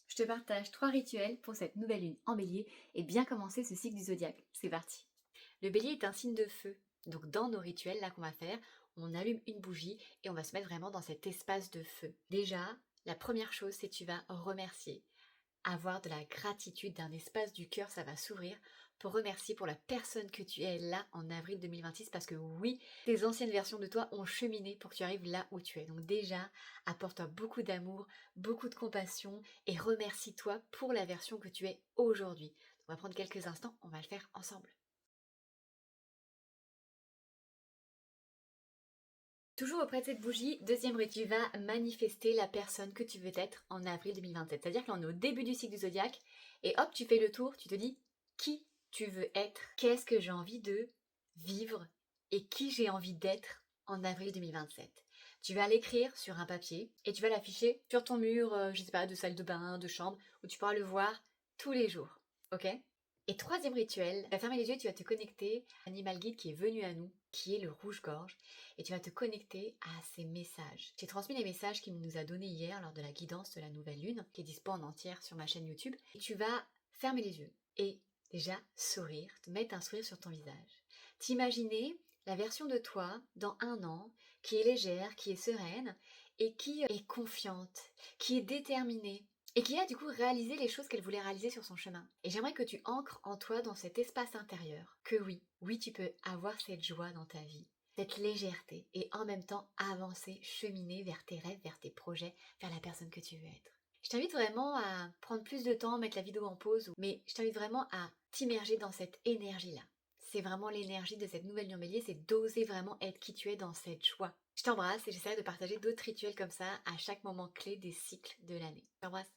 Je te partage 3 rituels pour cette nouvelle lune en bélier et bien commencer ce cycle du zodiaque. C'est parti. Le bélier est un signe de feu. Donc dans nos rituels, là qu'on va faire, on allume une bougie et on va se mettre vraiment dans cet espace de feu. Déjà, la première chose, c'est que tu vas remercier. Avoir de la gratitude, d'un espace du cœur, ça va s'ouvrir pour remercier pour la personne que tu es là en avril 2026 parce que oui, tes anciennes versions de toi ont cheminé pour que tu arrives là où tu es. Donc déjà, apporte-toi beaucoup d'amour, beaucoup de compassion et remercie-toi pour la version que tu es aujourd'hui. On va prendre quelques instants, on va le faire ensemble. Toujours auprès de cette bougie, deuxième rituel, tu vas manifester la personne que tu veux être en avril 2027. C'est-à-dire que là, on est au début du cycle du zodiaque et hop, tu fais le tour, tu te dis qui tu veux être, qu'est-ce que j'ai envie de vivre et qui j'ai envie d'être en avril 2027. Tu vas l'écrire sur un papier et tu vas l'afficher sur ton mur, je sais pas, de salle de bain, de chambre, où tu pourras le voir tous les jours. Ok? Et troisième rituel, tu vas fermer les yeux, tu vas te connecter à l'animal guide qui est venu à nous, qui est le rouge-gorge, et tu vas te connecter à ses messages. J'ai transmis les messages qu'il nous a donnés hier lors de la guidance de la nouvelle lune, qui est dispo en entière sur ma chaîne YouTube. Et tu vas fermer les yeux et déjà sourire, te mettre un sourire sur ton visage. T'imaginer la version de toi dans un an, qui est légère, qui est sereine, et qui est confiante, qui est déterminée, et qui a du coup réalisé les choses qu'elle voulait réaliser sur son chemin. Et j'aimerais que tu ancres en toi dans cet espace intérieur que oui, oui tu peux avoir cette joie dans ta vie, cette légèreté et en même temps avancer, cheminer vers tes rêves, vers tes projets, vers la personne que tu veux être. Je t'invite vraiment à prendre plus de temps, mettre la vidéo en pause, mais je t'invite vraiment à t'immerger dans cette énergie-là. C'est vraiment l'énergie de cette nouvelle lune bélier, c'est d'oser vraiment être qui tu es dans cette joie. Je t'embrasse et j'essaierai de partager d'autres rituels comme ça à chaque moment clé des cycles de l'année. Je t'embrasse.